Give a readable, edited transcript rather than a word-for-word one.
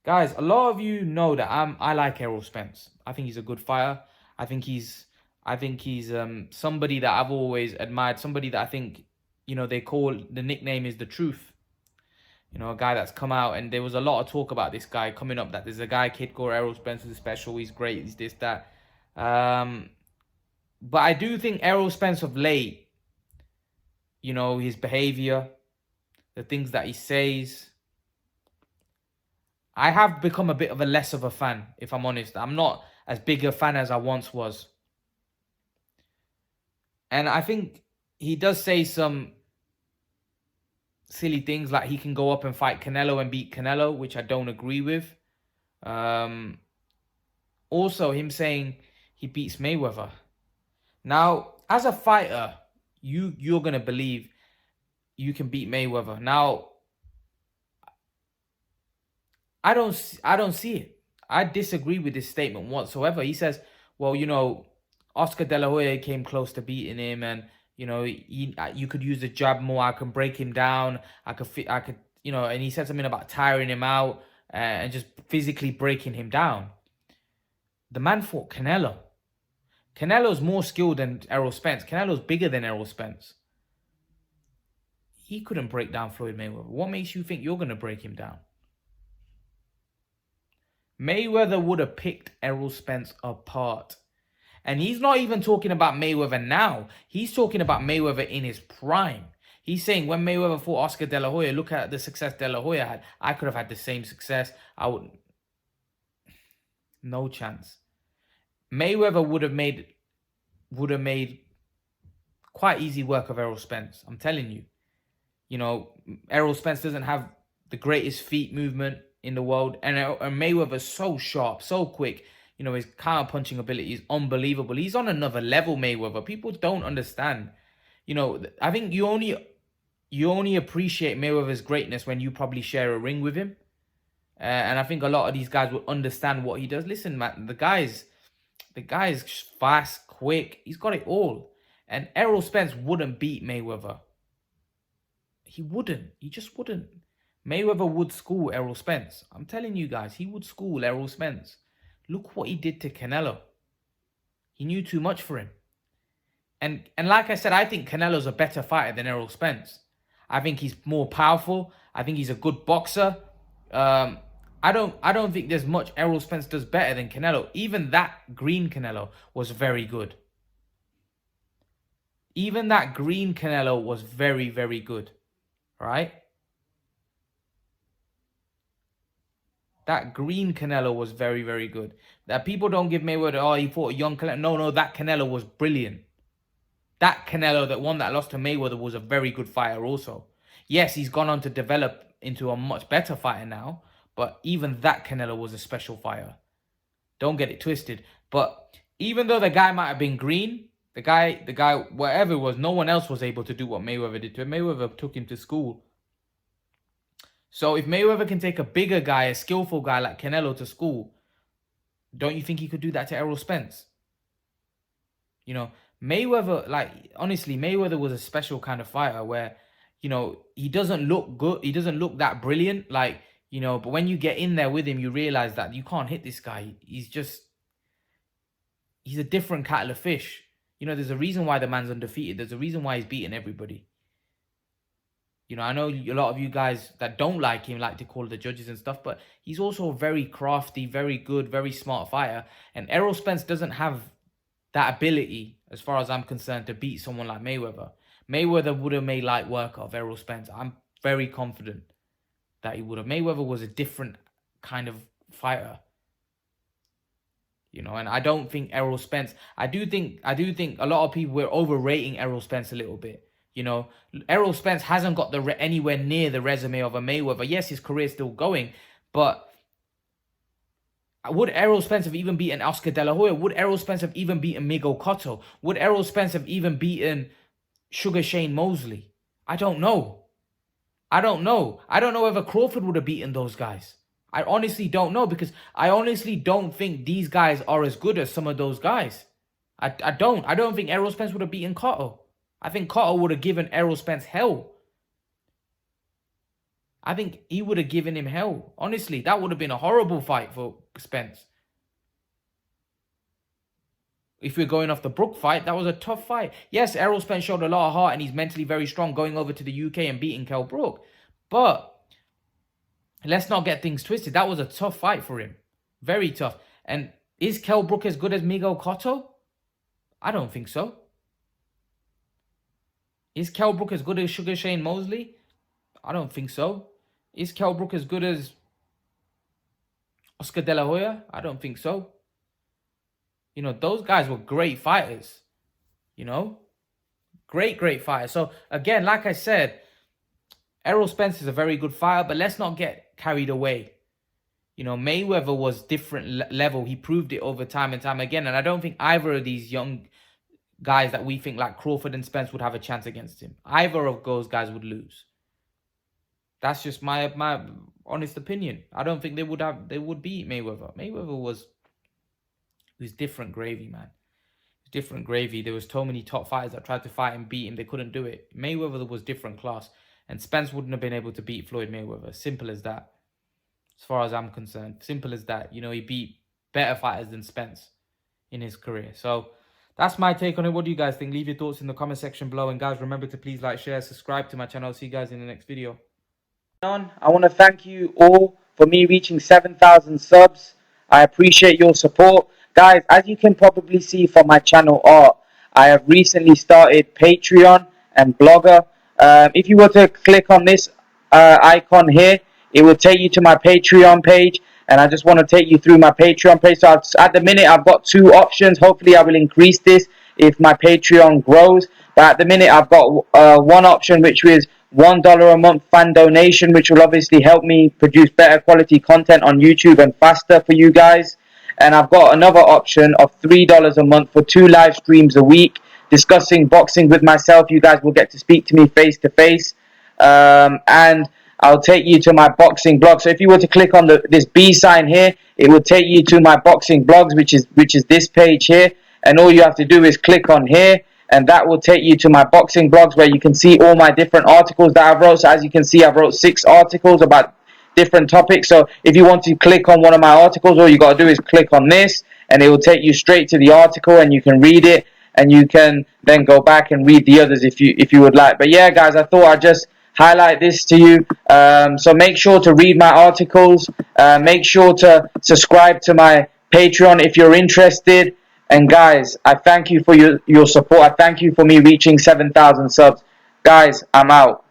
Guys, a lot of you know that I like Errol Spence. I think he's a good fighter. I think he's somebody that I've always admired. Somebody that I think, they call, the nickname is the truth. A guy that's come out, and there was a lot of talk about this guy coming up, that there's a guy, kid called Errol Spence, who's special. He's great. He's this, that. But I do think Errol Spence of late, his behavior, the things that he says, I have become a bit of a less of a fan, if I'm honest. I'm not as big a fan as I once was. And I think he does say some silly things, like he can go up and fight Canelo and beat Canelo, which I don't agree with. Also, him saying he beats Mayweather. Now, as a fighter, you're going to believe you can beat Mayweather. Now, I don't see it. I disagree with this statement whatsoever. He says, well, Oscar De La Hoya came close to beating him, and you could use the jab more. I can break him down. I could, and he said something about tiring him out and just physically breaking him down. The man fought Canelo. Canelo's more skilled than Errol Spence. Canelo's bigger than Errol Spence. He couldn't break down Floyd Mayweather. What makes you think you're going to break him down? Mayweather would have picked Errol Spence apart. And he's not even talking about Mayweather now. He's talking about Mayweather in his prime. He's saying when Mayweather fought Oscar De La Hoya, look at the success De La Hoya had. I could have had the same success. I would... No chance. Mayweather would have made quite easy work of Errol Spence. I'm telling you. Errol Spence doesn't have the greatest feet movement in the world, and Mayweather's so sharp, so quick. His counter punching ability is unbelievable. He's on another level, Mayweather. People don't understand. I think you only appreciate Mayweather's greatness when you probably share a ring with him. And I think a lot of these guys will understand what he does. Listen, man, the guy's fast, quick. He's got it all. And Errol Spence wouldn't beat Mayweather. He wouldn't. He just wouldn't. Mayweather would school Errol Spence. I'm telling you guys, he would school Errol Spence. Look what he did to Canelo. He knew too much for him. And like I said, I think Canelo's a better fighter than Errol Spence. I think he's more powerful. I think he's a good boxer. I don't think there's much Errol Spence does better than Canelo. Even that green Canelo was very good. Even that green Canelo was very, very good. All right? That green Canelo was very, very good. That people don't give Mayweather, oh, he fought a young Canelo. No, that Canelo was brilliant. That Canelo, that one that lost to Mayweather, was a very good fighter also. Yes, he's gone on to develop into a much better fighter now, but even that Canelo was a special fighter. Don't get it twisted. But even though the guy might have been green, the guy, whatever it was, no one else was able to do what Mayweather did to him. Mayweather took him to school. So if Mayweather can take a bigger guy, a skillful guy like Canelo to school, don't you think he could do that to Errol Spence? Mayweather, honestly, Mayweather was a special kind of fighter where, he doesn't look good. He doesn't look that brilliant. But when you get in there with him, you realize that you can't hit this guy. He's a different kettle of fish. There's a reason why the man's undefeated. There's a reason why he's beating everybody. I know a lot of you guys that don't like him like to call the judges and stuff, but he's also a very crafty, very good, very smart fighter. And Errol Spence doesn't have that ability, as far as I'm concerned, to beat someone like Mayweather. Mayweather would have made light work of Errol Spence. I'm very confident that he would have. Mayweather was a different kind of fighter. And I don't think Errol Spence... I do think a lot of people were overrating Errol Spence a little bit. Errol Spence hasn't got anywhere near the resume of a Mayweather. Yes, his career's still going, but would Errol Spence have even beaten Oscar De La Hoya? Would Errol Spence have even beaten Miguel Cotto? Would Errol Spence have even beaten Sugar Shane Mosley? I don't know. I don't know whether Crawford would have beaten those guys. I honestly don't know, because I honestly don't think these guys are as good as some of those guys. I don't think Errol Spence would have beaten Cotto. I think Cotto would have given Errol Spence hell. I think he would have given him hell. Honestly, that would have been a horrible fight for Spence. If we're going off the Brook fight, that was a tough fight. Yes, Errol Spence showed a lot of heart and he's mentally very strong going over to the UK and beating Kell Brook. But let's not get things twisted. That was a tough fight for him. Very tough. And is Kell Brook as good as Miguel Cotto? I don't think so. Is Kell Brook as good as Sugar Shane Mosley? I don't think so. Is Kell Brook as good as Oscar De La Hoya? I don't think so. You know, those guys were great fighters. You know? Great fighters. So, again, like I said, Errol Spence is a very good fighter, but let's not get carried away. You know, Mayweather was different level. He proved it over time and time again. And I don't think either of these young guys that we think like Crawford and Spence would have a chance against him. Either of those guys would lose. That's just my honest opinion. I don't think they would beat Mayweather. Mayweather was different gravy, man. Different gravy. There was so many top fighters that tried to fight and beat him. They couldn't do it. Mayweather was different class. And Spence wouldn't have been able to beat Floyd Mayweather. Simple as that. As far as I'm concerned. Simple as that. You know, he beat better fighters than Spence in his career. So that's my take on it. What do you guys think? Leave your thoughts in the comment section below. And guys, remember to please like, share, subscribe to my channel. I'll see you guys in the next video. I want to thank you all for me reaching 7,000 subs. I appreciate your support. Guys, as you can probably see from my channel art, I have recently started Patreon and Blogger. If you were to click on this icon here, it will take you to my Patreon page. And I just want to take you through my Patreon page. So at the minute, I've got two options. Hopefully, I will increase this if my Patreon grows. But at the minute, I've got one option, which is $1 a month fan donation, which will obviously help me produce better quality content on YouTube and faster for you guys. And I've got another option of $3 a month for 2 live streams a week discussing boxing with myself. You guys will get to speak to me face to face. And I'll take you to my boxing blog. So if you were to click on this B sign here, it will take you to my boxing blogs, which is this page here. And all you have to do is click on here, and that will take you to my boxing blogs where you can see all my different articles that I've wrote. So as you can see, I've wrote 6 articles about different topics. So if you want to click on one of my articles, all you got to do is click on this, and it will take you straight to the article, and you can read it, and you can then go back and read the others if you would like. But yeah, guys, I thought I'd just highlight this to you. So make sure to read my articles. Make sure to subscribe to my Patreon if you're interested. And guys, I thank you for your support. I thank you for me reaching 7,000 subs. Guys, I'm out.